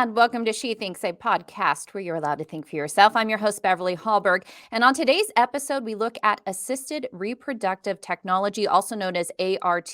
And welcome to She Thinks, a podcast where you're allowed to think for yourself. I'm your host, Beverly Hallberg. And on today's episode, we look at assisted reproductive technology, also known as ART,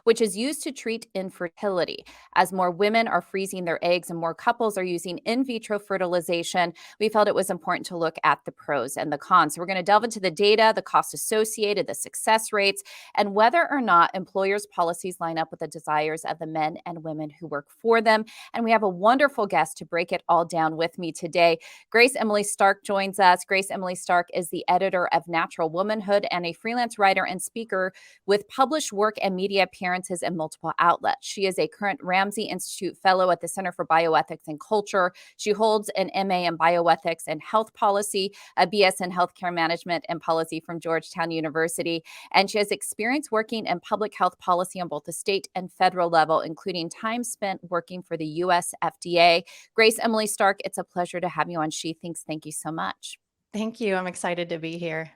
which is used to treat infertility. As more women are freezing their eggs and more couples are using in vitro fertilization, we felt it was important to look at the pros and the cons. So we're going to delve into the data, the costs associated, the success rates, and whether or not employers' policies line up with the desires of the men and women who work for them. And we have a wonderful guest to break it all down with me today. Grace Emily Stark joins us. Grace Emily Stark is the editor of Natural Womanhood and a freelance writer and speaker with published work and media appearances in multiple outlets. She is a current Ramsay Institute Fellow at the Center for Bioethics and Culture. She holds an MA in Bioethics and Health Policy, a BS in Healthcare Management and Policy from Georgetown University, and she has experience working in public health policy on both the state and federal level, including time spent working for the U.S. FDA. Grace Emily Stark, it's a pleasure to have you on She Thinks. Thank you so much. Thank you. I'm excited to be here.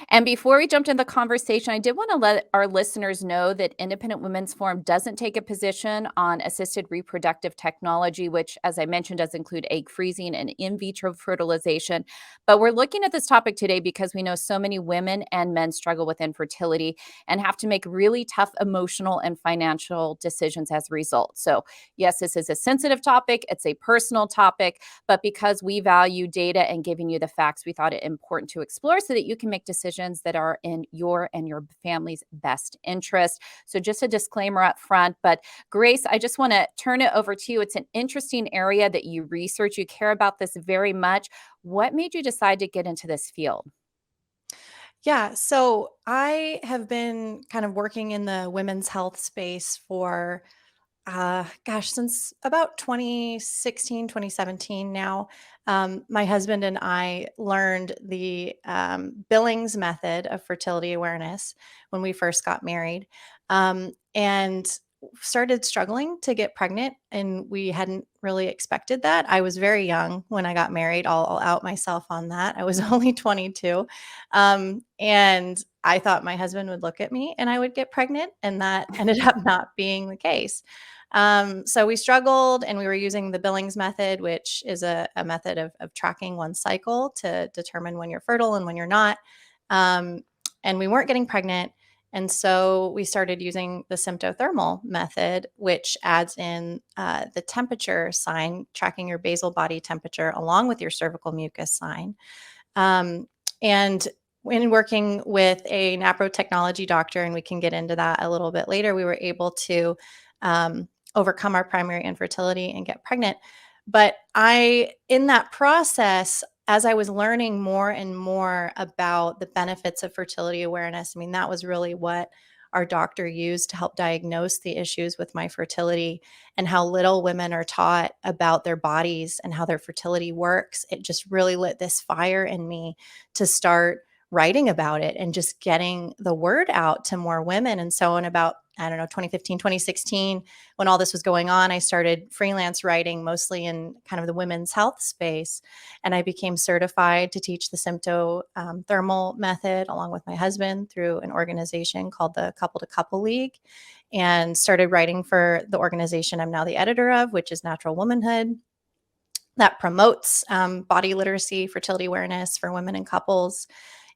And before we jumped into the conversation, I did want to let our listeners know that Independent Women's Forum doesn't take a position on assisted reproductive technology, which, as I mentioned, does include egg freezing and in vitro fertilization. But we're looking at this topic today because we know so many women and men struggle with infertility and have to make really tough emotional and financial decisions as a result. So, yes, this is a sensitive topic. It's a personal topic. But because we value data and giving you the facts, we thought it important to explore so that you can make decisions that are in your and your family's best interest. So just a disclaimer up front, but Grace, I just want to turn it over to you. It's an interesting area that you research. You care about this very much. What made you decide to get into this field? Yeah, so I have been kind of working in the women's health space for since about 2016, 2017 now. My husband and I learned the Billings method of fertility awareness when we first got married, and started struggling to get pregnant. And we hadn't really expected that. I was very young when I got married. I'll out myself on that. I was only 22. And I thought my husband would look at me and I would get pregnant. And that ended up not being the case. So we struggled, and we were using the Billings method, which is a method of tracking one cycle to determine when you're fertile and when you're not. And we weren't getting pregnant. And so we started using the symptothermal method, which adds in the temperature sign, tracking your basal body temperature along with your cervical mucus sign. And when working with a naprotechnology doctor, and we can get into that a little bit later, we were able to overcome our primary infertility and get pregnant. But in that process, as I was learning more and more about the benefits of fertility awareness, I mean, that was really what our doctor used to help diagnose the issues with my fertility, and how little women are taught about their bodies and how their fertility works. It just really lit this fire in me to start writing about it and just getting the word out to more women. And so in about, 2015, 2016, when all this was going on, I started freelance writing mostly in kind of the women's health space. And I became certified to teach the symptothermal method along with my husband through an organization called the Couple to Couple League, and started writing for the organization I'm now the editor of, which is Natural Womanhood, that promotes body literacy, fertility awareness for women and couples.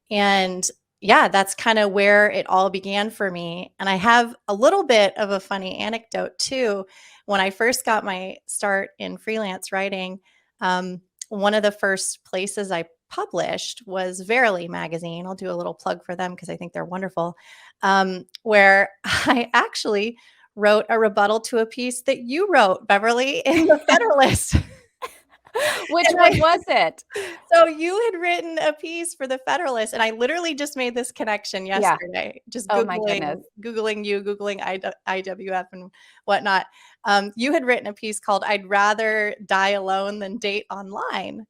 And yeah, that's kind of where it all began for me. And I have a little bit of a funny anecdote too. When I first got my start in freelance writing, one of the first places I published was Verily magazine. I'll do a little plug for them because I think they're wonderful, where I actually wrote a rebuttal to a piece that you wrote, Beverly, in the Federalist. Which one was it? So you had written a piece for the Federalist, and I literally just made this connection yesterday. Just Oh my goodness. Googling IWF and whatnot. You had written a piece called "I'd Rather Die Alone Than Date Online."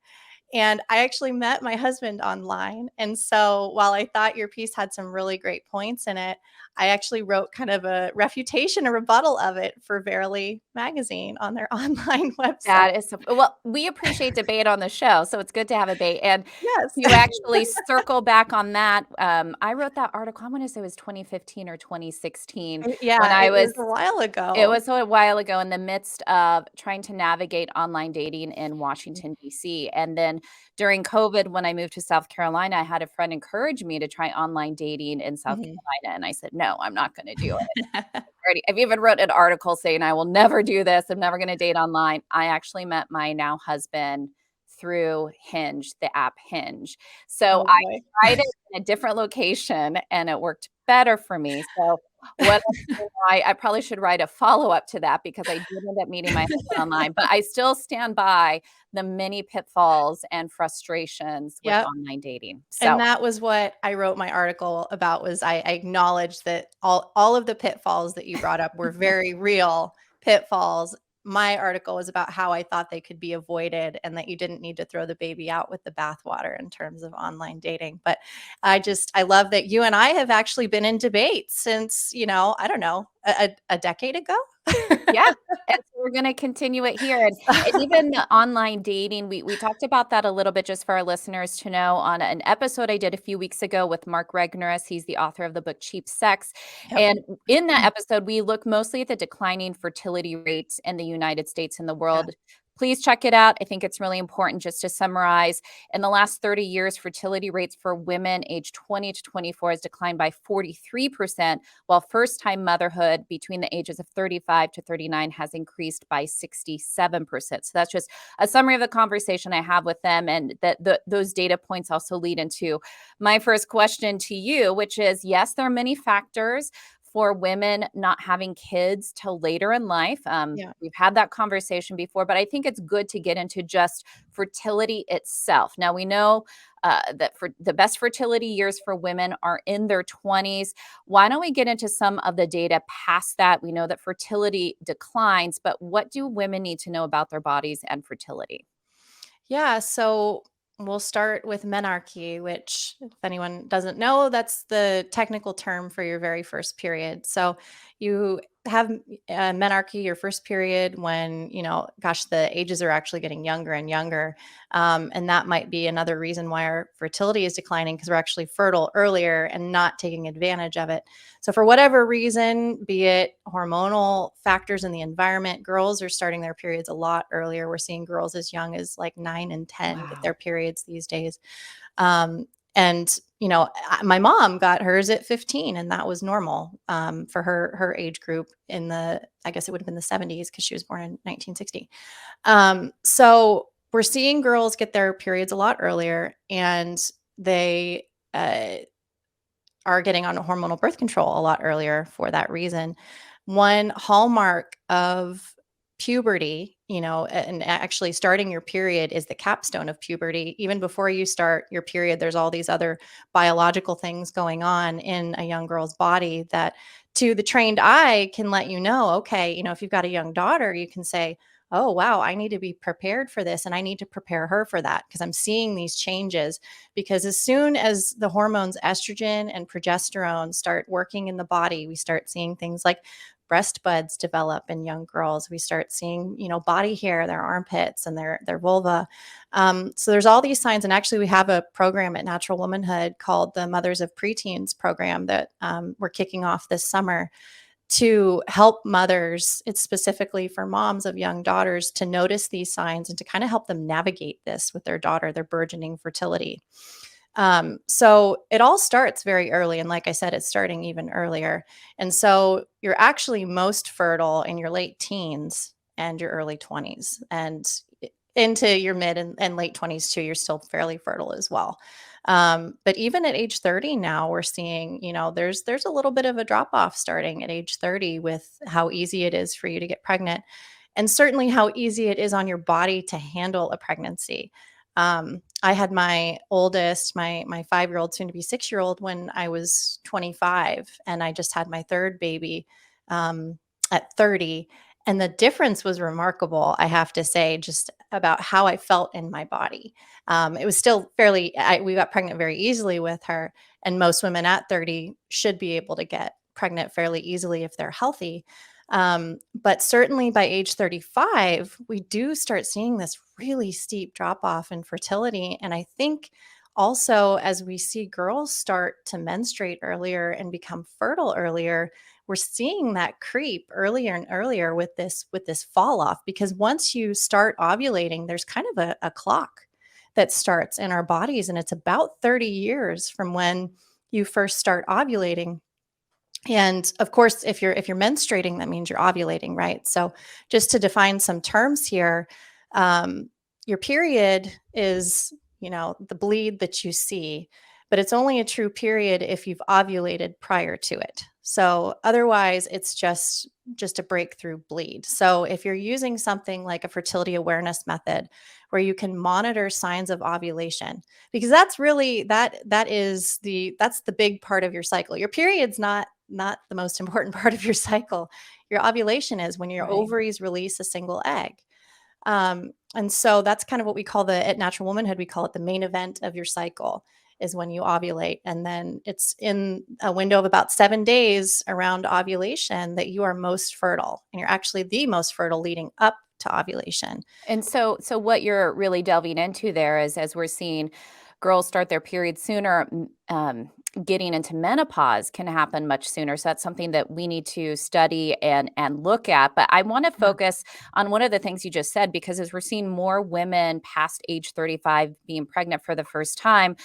And I actually met my husband online. And so while I thought your piece had some really great points in it, I actually wrote kind of a refutation, a rebuttal of it for Verily magazine on their online website. That is so well, we appreciate debate on the show, so it's good to have a debate, and Yes. you actually circle back on that, I wrote that article, I wanna say it was 2015 or 2016 when Yeah, I it was was a while it ago. was a while ago in the midst of trying to navigate online dating in Washington, DC, and then during COVID, when I moved to South Carolina, I had a friend encourage me to try online dating in South Mhm. Carolina, and I said, "No, I'm not gonna do it." I've even wrote an article saying, "I will never do this. I'm never gonna date online." I actually met my now husband through Hinge, the app Hinge. So Oh, I boy. tried it in a different location, and it worked better for me. So what I probably should write a follow-up to that because I did end up meeting my husband online, but I still stand by the many pitfalls and frustrations with Yep. online dating. And So that was what I wrote my article about, was I acknowledged that all of the pitfalls that you brought up were very real pitfalls. My article was about how I thought they could be avoided and that you didn't need to throw the baby out with the bathwater in terms of online dating. But I love that you and I have actually been in debate since, I don't know, a decade ago. yeah, and so we're gonna continue it here, and even the online dating, we talked about that a little bit just for our listeners to know on an episode I did a few weeks ago with Mark Regnerus. He's the author of the book Cheap Sex, Yep. and in that episode, we look mostly at the declining fertility rates in the United States and the Yeah. world. Please check it out. I think it's really important just to summarize. In the last 30 years, fertility rates for women aged 20 to 24 has declined by 43%, while first-time motherhood between the ages of 35 to 39 has increased by 67%. So that's just a summary of the conversation I have with them, and those data points also lead into my first question to you, which is, yes, there are many factors for women not having kids till later in life. Yeah. We've had that conversation before, but I think it's good to get into just fertility itself. Now, we know that for the best fertility years for women are in their 20s. Why don't we get into some of the data past that? We know that fertility declines, but what do women need to know about their bodies and fertility? Yeah, so we'll start with menarche, which, if anyone doesn't know, that's the technical term for your very first period. So you have menarche, your first period, when, gosh, the ages are actually getting younger and younger. And that might be another reason why our fertility is declining, because we're actually fertile earlier and not taking advantage of it. So, for whatever reason, be it hormonal factors in the environment, girls are starting their periods a lot earlier. We're seeing girls as young as like 9 and 10 get their Wow. periods these days. Um, and my mom got hers at 15, and that was normal for her age group in I guess it would have been the 70s, because she was born in 1960. So we're seeing girls get their periods a lot earlier, and they uh, are getting on hormonal birth control a lot earlier for that reason. One hallmark of puberty, and actually starting your period is the capstone of puberty. Even before you start your period, there's all these other biological things going on in a young girl's body that, to the trained eye, can let you know, okay, if you've got a young daughter, you can say, oh, wow, I need to be prepared for this, and I need to prepare her for that, because I'm seeing these changes. Because as soon as the hormones estrogen and progesterone start working in the body, we start seeing things like breast buds develop in young girls. We start seeing, body hair, their armpits and their vulva. So there's all these signs. And actually, we have a program at Natural Womanhood called the Mothers of Preteens program that we're kicking off this summer to help mothers. It's specifically for moms of young daughters to notice these signs and to kind of help them navigate this with their daughter, their burgeoning fertility. So it all starts very early. And like I said, it's starting even earlier. And so you're actually most fertile in your late teens and your early 20s. And into your mid and late 20s too, you're still fairly fertile as well. But even at age 30 now, we're seeing, there's a little bit of a drop off starting at age 30 with how easy it is for you to get pregnant, and certainly how easy it is on your body to handle a pregnancy. I had my oldest, my 5-year-old, soon to be 6-year-old, when I was 25, and I just had my third baby at 30. And the difference was remarkable, I have to say, just about how I felt in my body. It was still we got pregnant very easily with her. And most women at 30 should be able to get pregnant fairly easily if they're healthy. But certainly by age 35, we do start seeing this really steep drop off in fertility. And I think also as we see girls start to menstruate earlier and become fertile earlier, we're seeing that creep earlier and earlier with this fall off, because once you start ovulating, there's kind of a clock that starts in our bodies, and it's about 30 years from when you first start ovulating. And of course, if you're menstruating, that means you're ovulating, right? So just to define some terms here, your period is, the bleed that you see, but it's only a true period if you've ovulated prior to it. So otherwise, it's just a breakthrough bleed. So if you're using something like a fertility awareness method where you can monitor signs of ovulation, because that's really that's the big part of your cycle. Your period's not the most important part of your cycle. Your ovulation is when your Right. ovaries release a single egg. And so that's kind of what we call at Natural Womanhood, we call it the main event of your cycle is when you ovulate. And then it's in a window of about 7 days around ovulation that you are most fertile. And you're actually the most fertile leading up to ovulation. And so what you're really delving into there is, as we're seeing girls start their period sooner, getting into menopause can happen much sooner. So that's something that we need to study and look at. But I want to Yeah. focus on one of the things you just said, because as we're seeing more women past age 35 being pregnant for the first time,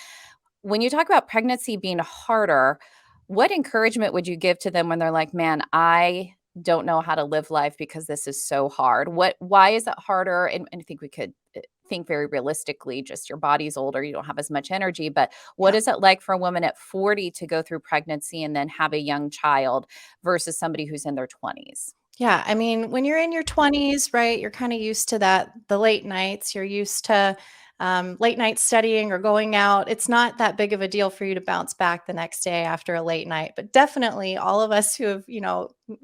when you talk about pregnancy being harder, what encouragement would you give to them when they're like, "Man, I don't know how to live life because this is so hard." Why is it harder? And I think we could think very realistically, just your body's older, you don't have as much energy, but what Yeah. is it like for a woman at 40 to go through pregnancy and then have a young child versus somebody who's in their 20s? Yeah, I mean, when you're in your 20s, right, you're kind of used to the late nights. You're used to late night studying or going out. It's not that big of a deal for you to bounce back the next day after a late night. But definitely, all of us who have,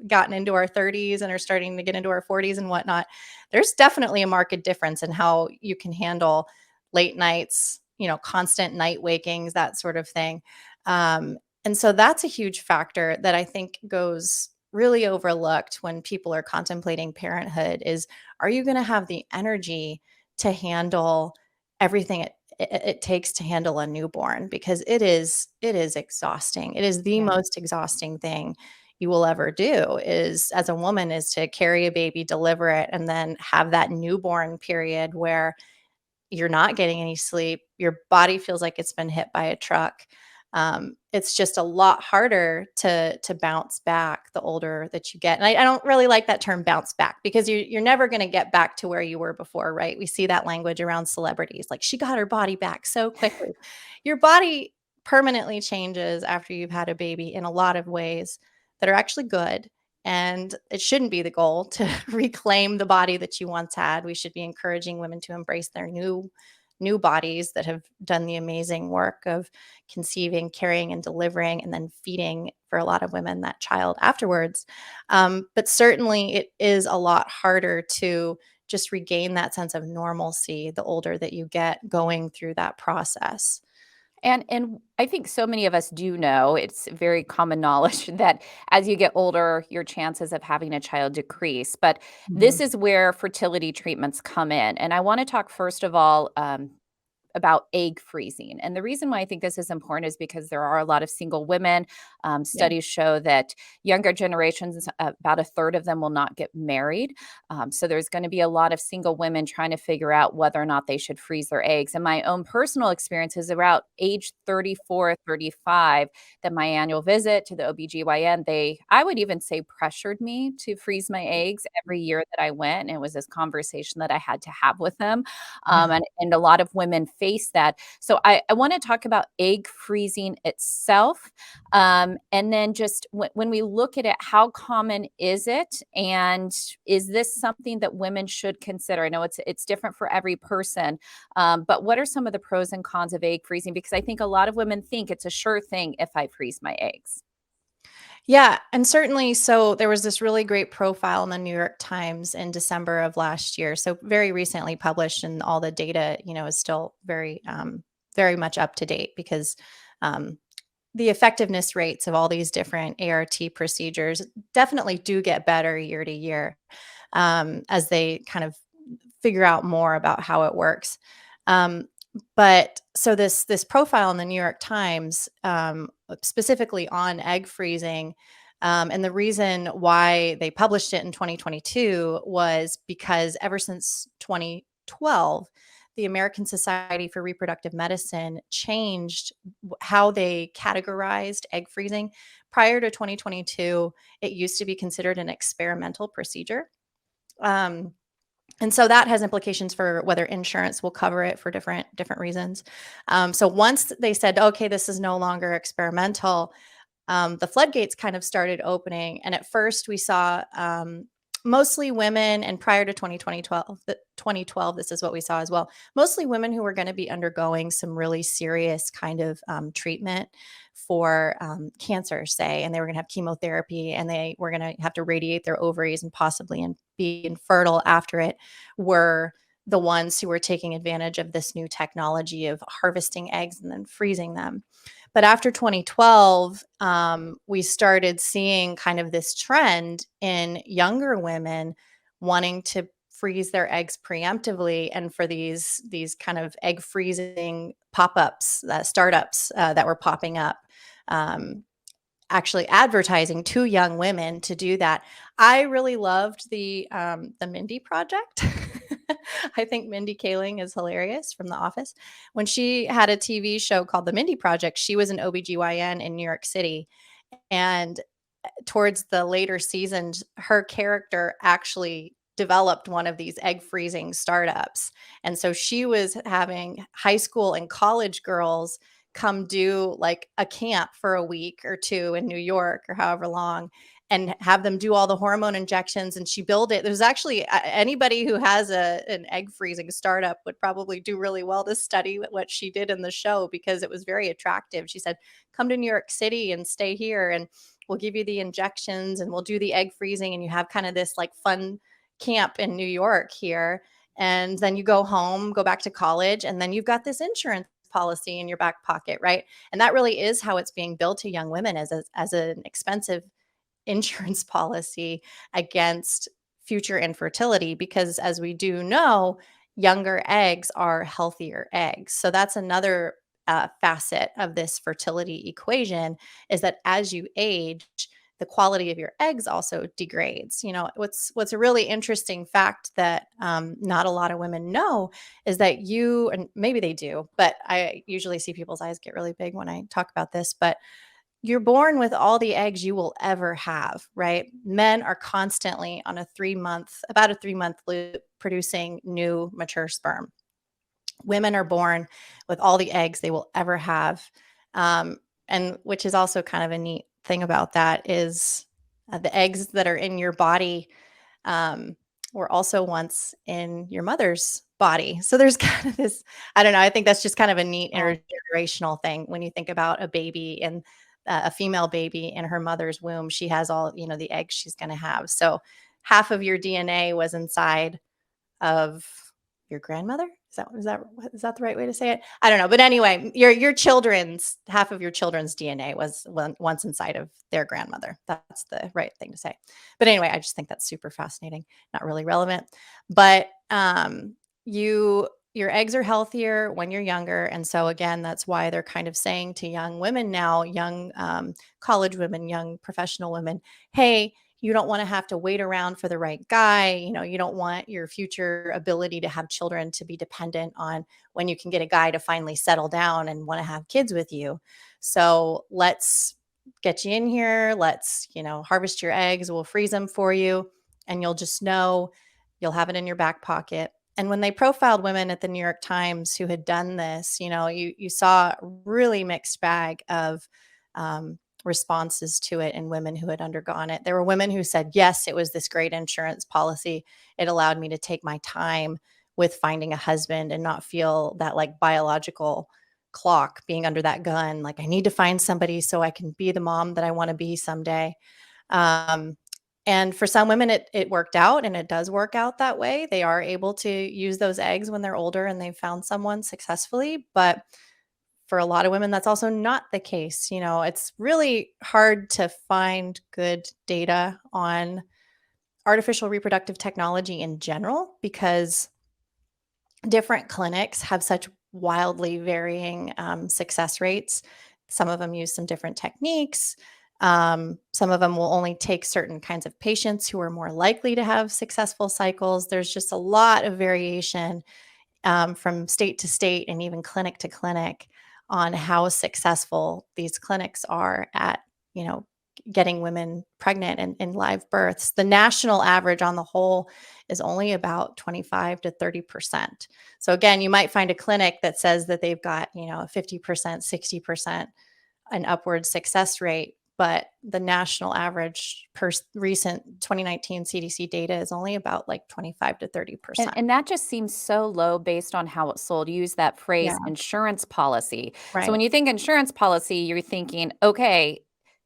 gotten into our 30s and are starting to get into our 40s and whatnot, there's definitely a marked difference in how you can handle late nights, constant night wakings, that sort of thing. And so that's a huge factor that I think goes really overlooked when people are contemplating parenthood is, are you going to have the energy to handle everything it takes to handle a newborn? Because it is exhausting. It is the Yeah. most exhausting thing you will ever do, is as a woman, is to carry a baby, deliver it, and then have that newborn period where you're not getting any sleep. Your body feels like it's been hit by a truck. It's just a lot harder to bounce back the older that you get. And I don't really like that term bounce back, because you're never going to get back to where you were before, right? We see that language around celebrities, like she got her body back so quickly. Your body permanently changes after you've had a baby in a lot of ways that are actually good. And it shouldn't be the goal to reclaim the body that you once had. We should be encouraging women to embrace their new bodies that have done the amazing work of conceiving, carrying, and delivering, and then feeding, for a lot of women, that child afterwards. But certainly, it is a lot harder to just regain that sense of normalcy the older that you get going through that process. And I think so many of us do know, it's very common knowledge that as you get older, your chances of having a child decrease. But this Mhm. is where fertility treatments come in. And I want to talk first of all about egg freezing. And the reason why I think this is important is because there are a lot of single women. Yeah. Studies show that younger generations, about a third of them will not get married. So there's going to be a lot of single women trying to figure out whether or not they should freeze their eggs. And my own personal experience is around age 34, 35, that my annual visit to the OBGYN, I would even say, pressured me to freeze my eggs every year that I went. And it was this conversation that I had to have with them. Yeah. And a lot of women face that. So I want to talk about egg freezing itself. And then just when we look at it, how common is it? And is this something that women should consider? I know it's different for every person, but what are some of the pros and cons of egg freezing? Because I think a lot of women think it's a sure thing if I freeze my eggs. Yeah, and certainly, so there was this really great profile in the New York Times in December of last year. So very recently published, and all the data, is still very much up to date, because um, the effectiveness rates of all these different ART procedures definitely do get better year to year, as they kind of figure out more about how it works. Um, but so this profile in the New York Times, specifically on egg freezing, and the reason why they published it in 2022 was because ever since 2012, the American Society for Reproductive Medicine changed how they categorized egg freezing. Prior to 2022, it used to be considered an experimental procedure. Um, and so that has implications for whether insurance will cover it for different reasons. So once they said, okay, this is no longer experimental, the floodgates kind of started opening. And at first we saw mostly women, and prior to 2012, this is what we saw as well, mostly women who were going to be undergoing some really serious kind of treatment for cancer, say, and they were going to have chemotherapy, and they were going to have to radiate their ovaries and possibly be infertile after it, were the ones who were taking advantage of this new technology of harvesting eggs and then freezing them. But after 2012, we started seeing kind of this trend in younger women wanting to freeze their eggs preemptively, and for these kind of egg freezing pop-ups, startups that were popping up, um, actually advertising to young women to do that. I really loved the Mindy Project. I think Mindy Kaling is hilarious from The Office. When she had a TV show called The Mindy Project, she was an OBGYN in New York City. And towards the later seasons, her character actually developed one of these egg freezing startups. And so she was having high school and college girls come do like a camp for a week or two in New York or however long, and have them do all the hormone injections. And she built it. There's actually anybody who has an egg freezing startup would probably do really well to study what she did in the show, because it was very attractive. She said, come to New York City and stay here, and we'll give you the injections and we'll do the egg freezing, and you have kind of this like fun camp in New York here. And then you go home, go back to college, and then you've got this insurance policy in your back pocket, right? And that really is how it's being billed to young women, as an expensive insurance policy against future infertility, because as we do know, younger eggs are healthier eggs. So that's another facet of this fertility equation, is that as you age, the quality of your eggs also degrades. You know, what's a really interesting fact that not a lot of women know is that you, and maybe they do, but I usually see people's eyes get really big when I talk about this, but you're born with all the eggs you will ever have, right? Men are constantly on about a 3-month loop, producing new mature sperm. Women are born with all the eggs they will ever have. Um, and which is also kind of a neat thing about that is the eggs that are in your body um, were also once in your mother's body. So there's kind of this, I don't know, I think that's just kind of a neat intergenerational thing when you think about a baby, and a female baby in her mother's womb. She has all, the eggs she's going to have. So half of your DNA was inside of your grandmother. Is that the right way to say it? I don't know. But anyway, your children's half of your children's DNA was once inside of their grandmother. That's the right thing to say. But anyway, I just think that's super fascinating. Not really relevant, but your eggs are healthier when you're younger. And so again, that's why they're kind of saying to young women now, young college women, young professional women, hey, you don't want to have to wait around for the right guy. You don't want your future ability to have children to be dependent on when you can get a guy to finally settle down and want to have kids with you. So let's get you in here. Let's, harvest your eggs. We'll freeze them for you. And you'll just know you'll have it in your back pocket. And when they profiled women at the New York Times who had done this, you saw a really mixed bag of responses to it in women who had undergone it. There were women who said, yes, it was this great insurance policy. It allowed me to take my time with finding a husband and not feel that like biological clock being under that gun. Like I need to find somebody so I can be the mom that I want to be someday. And for some women, it worked out, and it does work out that way. They are able to use those eggs when they're older and they've found someone successfully. But for a lot of women, that's also not the case. It's really hard to find good data on artificial reproductive technology in general because different clinics have such wildly varying success rates. Some of them use some different techniques. Some of them will only take certain kinds of patients who are more likely to have successful cycles. There's just a lot of variation from state to state and even clinic to clinic on how successful these clinics are at, you know, getting women pregnant and in live births. The national average on the whole is only about 25 to 30%. So again, you might find a clinic that says that they've got, a 50%, 60% an upward success rate, but the national average per recent 2019 CDC data is only about like 25 to 30%. And that just seems so low based on how it's sold. You use that Yeah, phrase insurance policy. So when right. you think insurance policy, you're thinking, okay,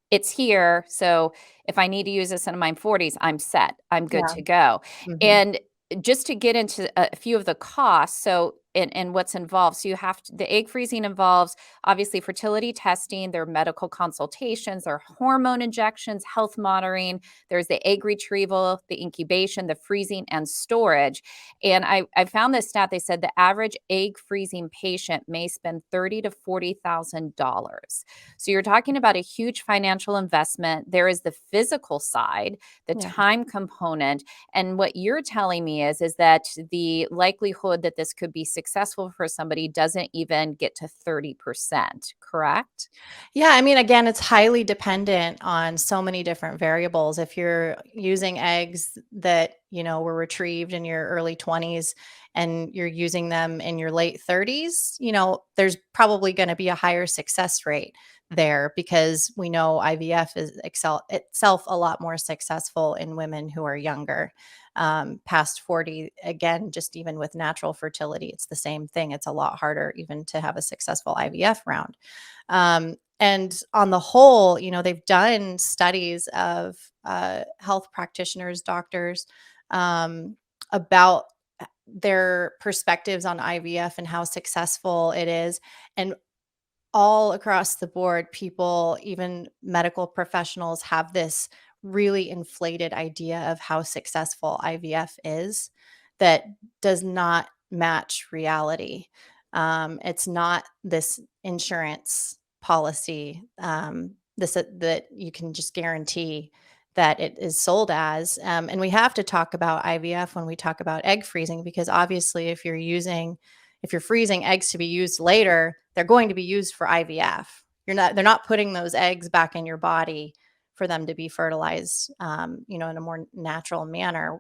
it's here. So if I need to use this in my 40s, I'm set. I'm good Yeah. to go. Mhm. And just to get into a few of the costs, so and what's involved. So you have the egg freezing involves obviously fertility testing, their medical consultations, their hormone injections, health monitoring. There's the egg retrieval, the incubation, the freezing, and storage. And I found this stat. They said the average egg freezing patient may spend $30,000 to $40,000. So you're talking about a huge financial investment. There is the physical side, the Yeah. time component, and what you're telling me is that the likelihood that this could be successful for somebody doesn't even get to 30%, correct? Yeah, I mean, again, it's highly dependent on so many different variables. If you're using eggs that, were retrieved in your early 20s and you're using them in your late 30s, there's probably going to be a higher success rate there because we know IVF is itself a lot more successful in women who are younger. Past 40, again, just even with natural fertility, it's the same thing. It's a lot harder even to have a successful IVF round. And on the whole, they've done studies of health practitioners, doctors, about their perspectives on IVF and how successful it is. And all across the board, people, even medical professionals, have this really inflated idea of how successful IVF is that does not match reality. It's not this insurance policy that you can just guarantee that it is sold as. And we have to talk about IVF when we talk about egg freezing, because obviously, if you're freezing eggs to be used later, they're going to be used for IVF. They're not putting those eggs back in your body for them to be fertilized, in a more natural manner.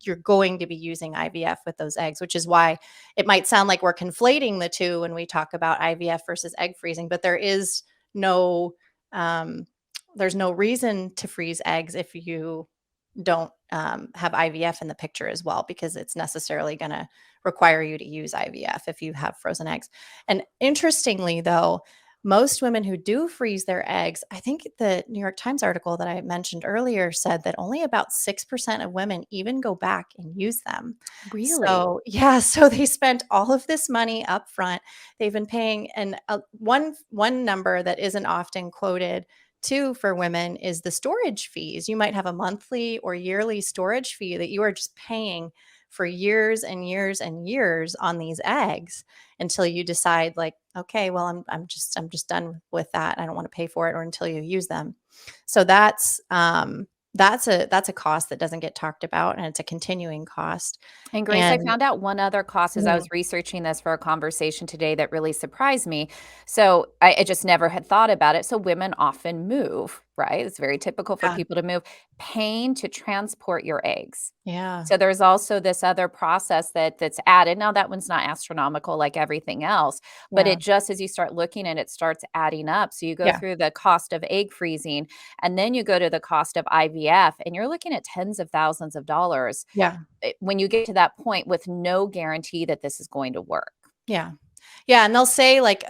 You're going to be using IVF with those eggs, which is why it might sound like we're conflating the two when we talk about IVF versus egg freezing, but no, um, there's no reason to freeze eggs if you don't have IVF in the picture as well, because it's necessarily going to require you to use IVF if you have frozen eggs. And interestingly, though, most women who do freeze their eggs, I think the New York Times article that I mentioned earlier said that only about 6% of women even go back and use them. Really? So, yeah, so they spent all of this money up front. They've been paying, and one number that isn't often quoted too for women is the storage fees. You might have a monthly or yearly storage fee that you are just paying for years and years and years on these eggs until you decide, like, okay, well, I'm just done with that. I don't want to pay for it, or until you use them. So that's a cost that doesn't get talked about, and it's a continuing cost. And Grace, I And found out one other cost as I Mhm. was researching this for a conversation today that really surprised me. So I just never had thought about it. So women often move, right? It's very typical for Yeah, people to move, paying to transport your eggs. yeah, So there's also this other process that's added. Now that one's not astronomical like everything else, but yeah, it just as you start looking at it starts adding up. So you go yeah, through the cost of egg freezing and then you go to the cost of IVF and you're looking at tens of thousands of dollars yeah. when you get to that point with no guarantee that this is going to work. Yeah. Yeah, and they'll say like,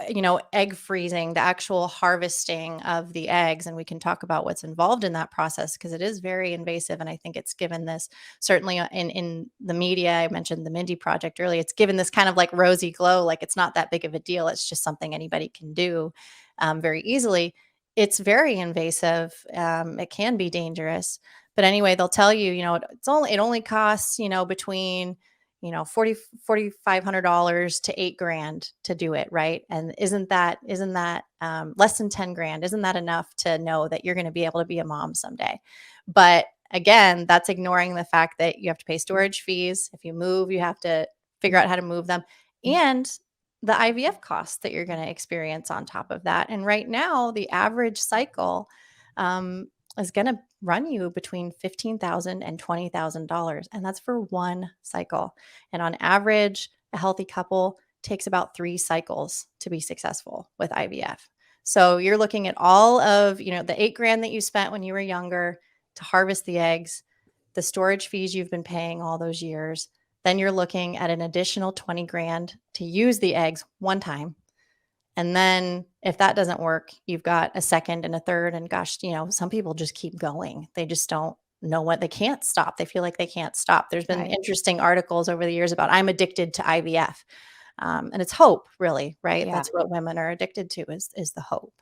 egg freezing, the actual harvesting of the eggs, and we can talk about what's involved in that process because it is very invasive. And I think it's given this, certainly in the media, I mentioned the Mindy Project earlier, it's given this kind of like rosy glow, like it's not that big of a deal. It's just something anybody can do very easily. It's very invasive. It can be dangerous. But anyway, they'll tell you, it only costs, between $4,500 to $8,000 to do it. Right. And isn't that less than 10 grand? Isn't that enough to know that you're going to be able to be a mom someday? But again, that's ignoring the fact that you have to pay storage fees. If you move, you have to figure out how to move them, and the IVF costs that you're going to experience on top of that. And right now, the average cycle is going to run you between $15,000 and $20,000, and that's for one cycle. And on average, a healthy couple takes about 3 cycles to be successful with IVF. So you're looking at all of, the $8,000 that you spent when you were younger to harvest the eggs, the storage fees you've been paying all those years. Then you're looking at an additional 20 grand to use the eggs one time. And then if that doesn't work, you've got a second and a third. And gosh, some people just keep going. They just don't know what they can't stop. They feel like they can't stop. There's been Right. interesting articles over the years about I'm addicted to IVF. And it's hope, really, right? Yeah. That's what women are addicted to is the hope.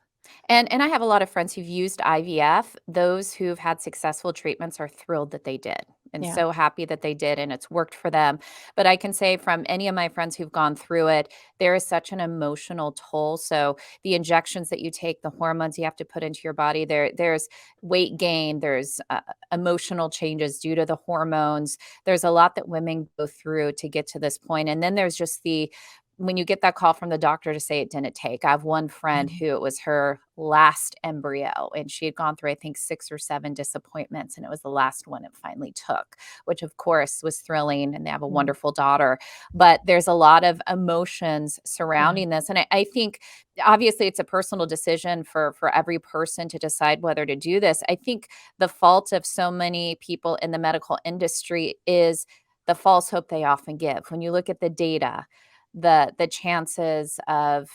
And I have a lot of friends who've used IVF. Those who've had successful treatments are thrilled that they did and Yeah. so happy that they did and it's worked for them. But I can say from any of my friends who've gone through it, there is such an emotional toll. So the injections that you take, the hormones you have to put into your body, there's weight gain, there's emotional changes due to the hormones. There's a lot that women go through to get to this point. And then there's just when you get that call from the doctor to say it didn't take. I have one friend who it was her last embryo and she had gone through, I think, 6 or 7 disappointments, and it was the last one it finally took, which of course was thrilling. And they have a Mhm. wonderful daughter. But there's a lot of emotions Yeah. surrounding this. And I think obviously it's a personal decision for every person to decide whether to do this. I think the fault of so many people in the medical industry is the false hope they often give. When you look at the data, the chances of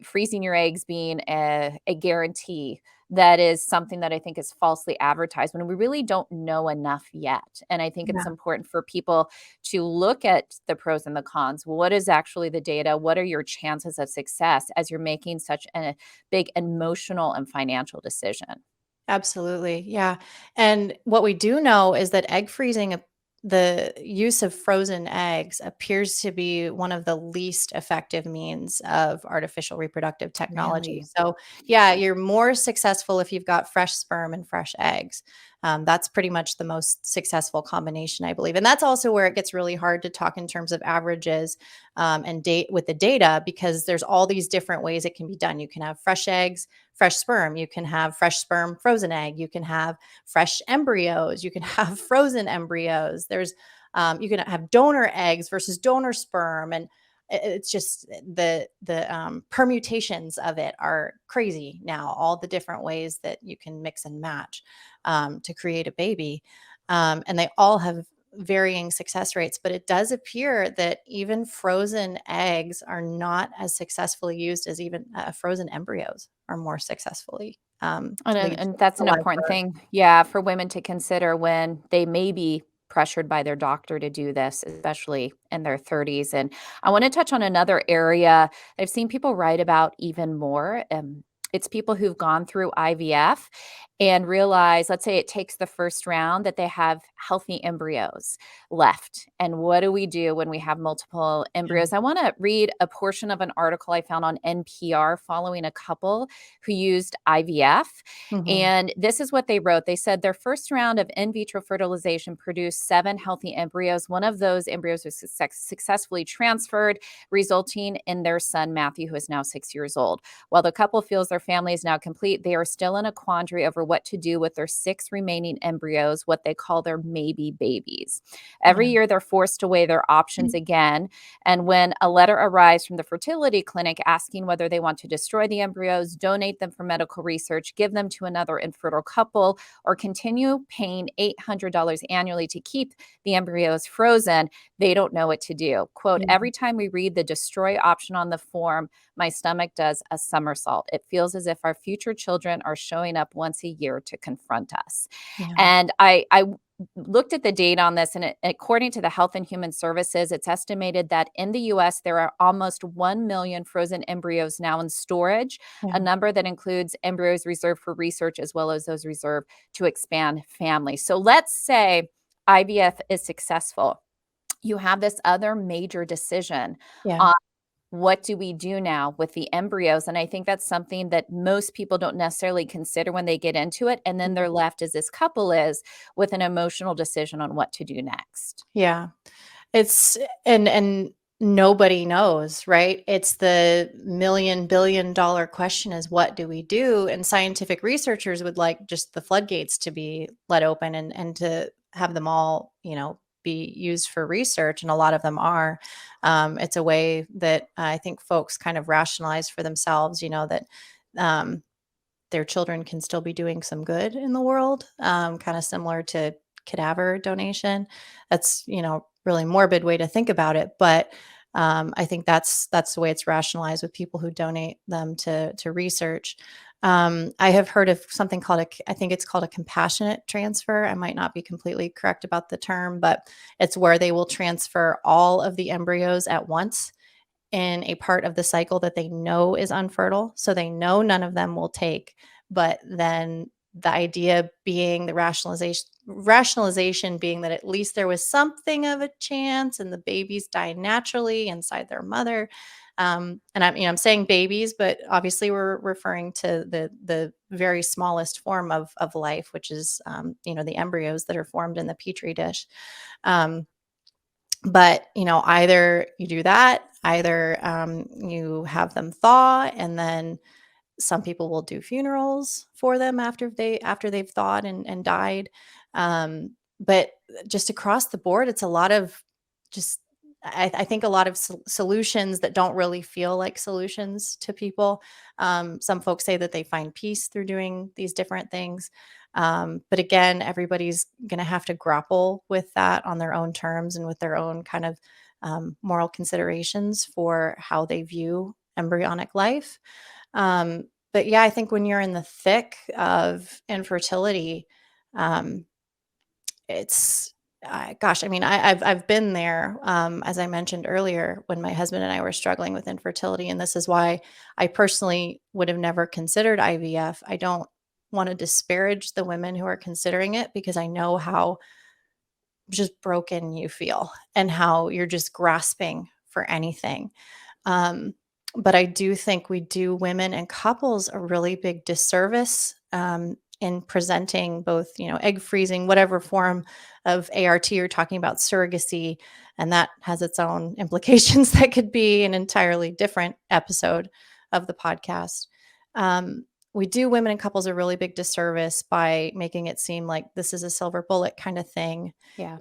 freezing your eggs being a guarantee, that is something that I think is falsely advertised when we really don't know enough yet. And I think it's Yeah. important for people to look at the pros and the cons. What is actually the data? What are your chances of success as you're making such a big emotional and financial decision? Absolutely. Yeah. And what we do know is that egg freezing, the use of frozen eggs appears to be one of the least effective means of artificial reproductive technology. Really? So, yeah, you're more successful if you've got fresh sperm and fresh eggs. That's pretty much the most successful combination, I believe. And that's also where it gets really hard to talk in terms of averages and date with the data because there's all these different ways it can be done. You can have fresh eggs, fresh sperm. You can have fresh sperm, frozen egg. You can have fresh embryos. You can have frozen embryos. You can have donor eggs versus donor sperm, and it's just the permutations of it are crazy now. All the different ways that you can mix and match to create a baby, and they all have varying success rates, but it does appear that even frozen eggs are not as successfully used as even frozen embryos are more successfully And lead and to that's a an live important birth. thing, yeah, for women to consider when they may be pressured by their doctor to do this, especially in their 30s. And I want to touch on another area I've seen people write about even more. It's people who've gone through IVF and realize, let's say it takes the first round, that they have healthy embryos left. And what do we do when we have multiple embryos? I want to read a portion of an article I found on NPR following a couple who used IVF. Mhm. And this is what they wrote. They said their first round of in vitro fertilization produced 7 healthy embryos. One of those embryos was successfully transferred, resulting in their son, Matthew, who is now 6 years old. While the couple feels their family is now complete, they are still in a quandary over what to do with their 6 remaining embryos, what they call their maybe babies. Every Yeah. year, they're forced to weigh their options again. And when a letter arrives from the fertility clinic asking whether they want to destroy the embryos, donate them for medical research, give them to another infertile couple, or continue paying $800 annually to keep the embryos frozen, they don't know what to do. Quote, Yeah. every time we read the destroy option on the form, my stomach does a somersault. It feels as if our future children are showing up once a year to confront us. Yeah. And I looked at the data on this, and according to the Health and Human Services, it's estimated that in the US, there are almost 1 million frozen embryos now in storage, Yeah. a number that includes embryos reserved for research as well as those reserved to expand families. So let's say IVF is successful. You have this other major decision Yeah. on what do we do now with the embryos? And I think that's something that most people don't necessarily consider when they get into it. And then they're left, as this couple is, with an emotional decision on what to do next. Yeah. It's and nobody knows, right? It's the $1,000,000,000,000 question is what do we do? And scientific researchers would like just the floodgates to be let open and to have them all, be used for research. And a lot of them are. It's a way that I think folks kind of rationalize for themselves, that um, their children can still be doing some good in the world, kind of similar to cadaver donation. That's, really morbid way to think about it. But I think that's the way it's rationalized with people who donate them to research. I have heard of something called I think it's called a compassionate transfer. I might not be completely correct about the term, but it's where they will transfer all of the embryos at once in a part of the cycle that they know is unfertile. So they know none of them will take, but then the idea being the rationalization being that at least there was something of a chance and the babies die naturally inside their mother. And I'm saying babies, but obviously we're referring to the very smallest form of life, which is the embryos that are formed in the petri dish. Um, but either you do that, either you have them thaw, and then some people will do funerals for them after they've thawed and died. But just across the board, it's a lot of just I think a lot of solutions that don't really feel like solutions to people. Some folks say that they find peace through doing these different things. But again, everybody's going to have to grapple with that on their own terms and with their own kind of moral considerations for how they view embryonic life. But yeah, I think when you're in the thick of infertility, um, it's gosh, I mean, I've been there, as I mentioned earlier, when my husband and I were struggling with infertility, and this is why I personally would have never considered IVF. I don't want to disparage the women who are considering it because I know how just broken you feel and how you're just grasping for anything. Um, but I do think we do women and couples a really big disservice in presenting both, egg freezing, whatever form of ART you're talking about, surrogacy, and that has its own implications that could be an entirely different episode of the podcast. We do women and couples a really big disservice by making it seem like this is a silver bullet kind of thing. Yeah.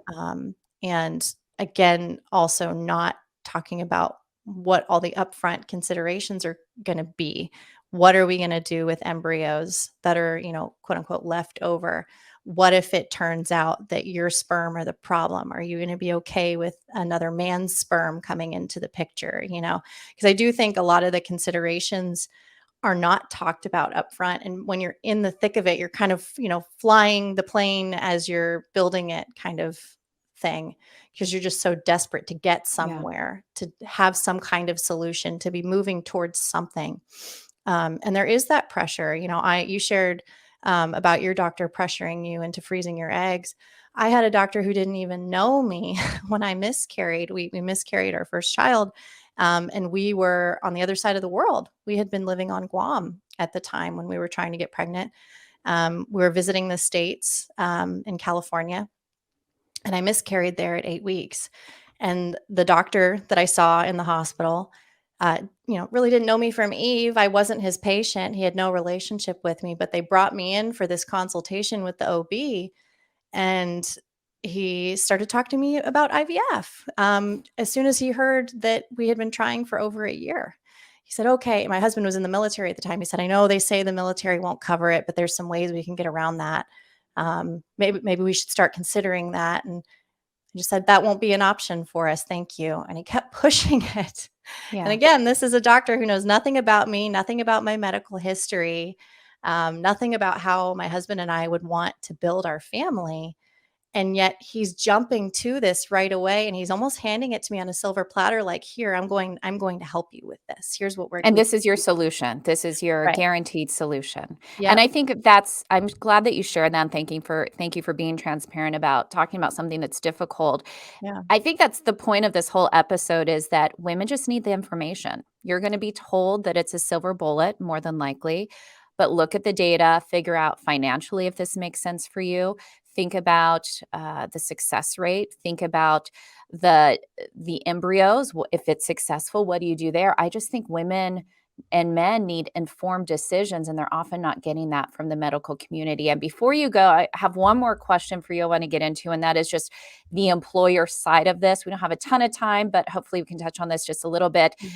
And again, also not talking about what all the upfront considerations are going to be. What are we going to do with embryos that are, quote unquote, left over? What if it turns out that your sperm are the problem? Are you going to be okay with another man's sperm coming into the picture? Because I do think a lot of the considerations are not talked about up front. And when you're in the thick of it, you're kind of, flying the plane as you're building it kind of thing, because you're just so desperate to get Yeah. somewhere, to have some kind of solution, to be moving towards something. And there is that pressure. You shared about your doctor pressuring you into freezing your eggs. I had a doctor who didn't even know me when I miscarried. We miscarried our first child. And we were on the other side of the world. We had been living on Guam at the time when we were trying to get pregnant. We were visiting the States in California, and I miscarried there at 8 weeks. And the doctor that I saw in the hospital really didn't know me from Eve. I wasn't his patient. He had no relationship with me, but they brought me in for this consultation with the OB, and he started talking to me about IVF. As soon as he heard that we had been trying for over a year, he said, okay. My husband was in the military at the time. He said, I know they say the military won't cover it, but there's some ways we can get around that. Maybe we should start considering that. And I just said, that won't be an option for us. Thank you. And he kept pushing it. And Yeah. again, this is a doctor who knows nothing about me, nothing about my medical history, nothing about how my husband and I would want to build our family. And yet he's jumping to this right away, and he's almost handing it to me on a silver platter, like, here, I'm going to help you with this. Here's what And we this is your solution. This is your right. guaranteed solution. And Yep. I think I'm glad that you shared that, and thank you for being transparent about talking about something that's difficult. Yeah. I think that's the point of this whole episode, is that women just need the information. You're going to be told that it's a silver bullet, more than likely, but look at the data, figure out financially if this makes sense for you. Think about the success rate. Think about the embryos. If it's successful, what do you do there? I just think women and men need informed decisions, and they're often not getting that from the medical community. And before you go, I have one more question for you I want to get into, and that is just the employer side of this. We don't have a ton of time, but hopefully we can touch on this just a little bit, Mm.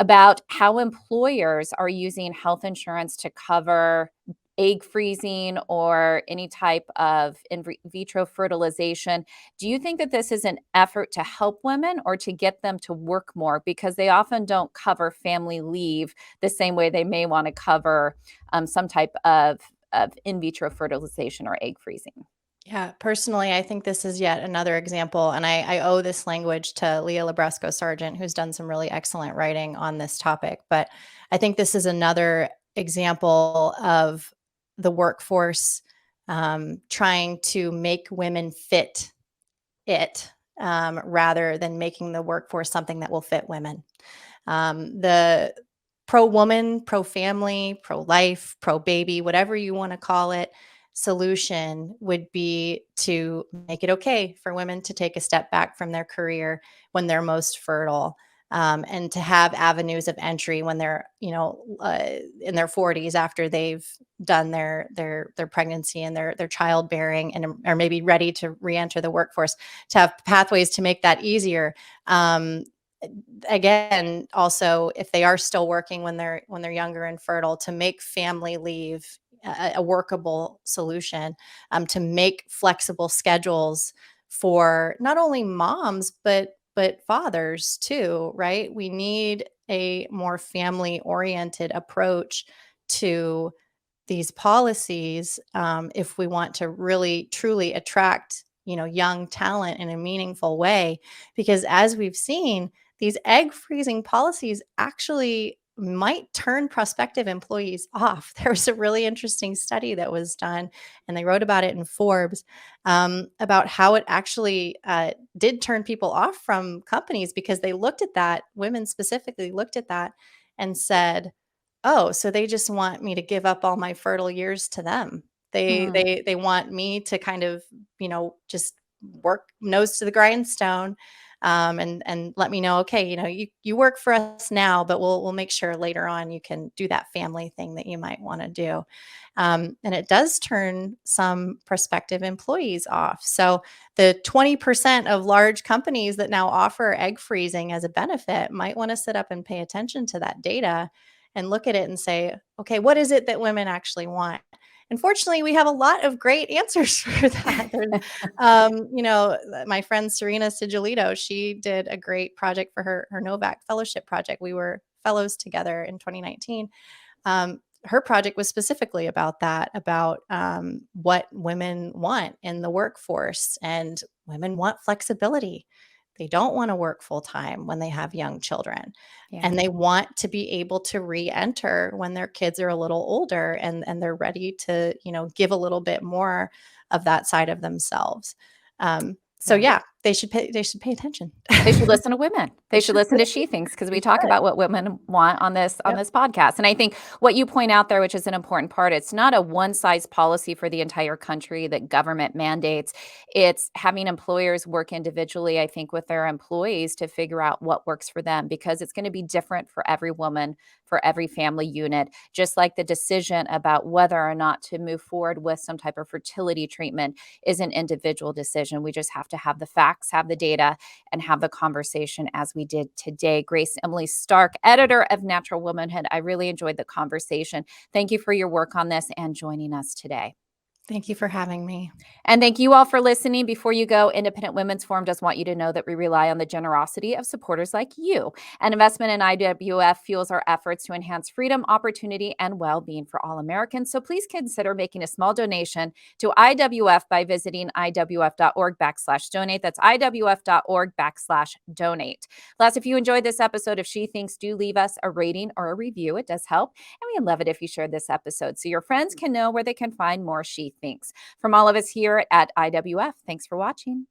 about how employers are using health insurance to cover egg freezing or any type of vitro fertilization. Do you think that this is an effort to help women or to get them to work more? Because they often don't cover family leave the same way they may want to cover some type of in vitro fertilization or egg freezing. Yeah, personally, I think this is yet another example, and I owe this language to Leah Labrasco Sargent, who's done some really excellent writing on this topic. But I think this is another example of the workforce trying to make women fit it, rather than making the workforce something that will fit women. The pro woman, pro family, pro life, pro baby, whatever you want to call it, solution would be to make it okay for women to take a step back from their career when they're most fertile. And to have avenues of entry when they're, in their 40s, after they've done their pregnancy and their childbearing, and are maybe ready to re-enter the workforce, to have pathways to make that easier. Again, also, if they are still working when they're younger and fertile, to make family leave a workable solution, to make flexible schedules for not only moms but fathers too, right? We need a more family oriented approach to these policies, if we want to really truly attract young talent in a meaningful way. Because as we've seen, these egg freezing policies actually might turn prospective employees off. There was a really interesting study that was done, and they wrote about it in Forbes, about how it actually did turn people off from companies, because they looked at that, women specifically looked at that and said, oh, so they just want me to give up all my fertile years to them. They want me to kind of, just work nose to the grindstone, and let me know, okay, you work for us now, but we'll make sure later on you can do that family thing that you might want to do. And it does turn some prospective employees off. So the 20% of large companies that now offer egg freezing as a benefit might want to sit up and pay attention to that data and look at it and say, okay, what is it that women actually want? Unfortunately, we have a lot of great answers for that. There's, my friend Serena Sigilito, she did a great project for her Novak fellowship project. We were fellows together in 2019. Her project was specifically about that, about what women want in the workforce. And women want flexibility. They don't want to work full time when they have young children. Yeah. And they want to be able to re-enter when their kids are a little older, and they're ready to, give a little bit more of that side of themselves. So Yeah. yeah, they should pay attention. They should listen to women. They should listen to She Thinks, because we talk about what women want on this Yep. podcast. And I think what you point out there, which is an important part, it's not a one size policy for the entire country that government mandates. It's having employers work individually, I think, with their employees to figure out what works for them, because it's going to be different for every woman, for every family unit, just like the decision about whether or not to move forward with some type of fertility treatment is an individual decision. We just have to have the facts, have the data, and have the conversation as we did today. Grace Emily Stark, editor of Natural Womanhood, I really enjoyed the conversation. Thank you for your work on this and joining us today. Thank you for having me. And thank you all for listening. Before you go, Independent Women's Forum does want you to know that we rely on the generosity of supporters like you. An investment in IWF fuels our efforts to enhance freedom, opportunity, and well-being for all Americans. So please consider making a small donation to IWF by visiting iwf.org/donate. That's iwf.org/donate. Plus, if you enjoyed this episode of She Thinks, do leave us a rating or a review. It does help. And we'd love it if you shared this episode so your friends can know where they can find more She Thinks. From all of us here at IWF, thanks for watching.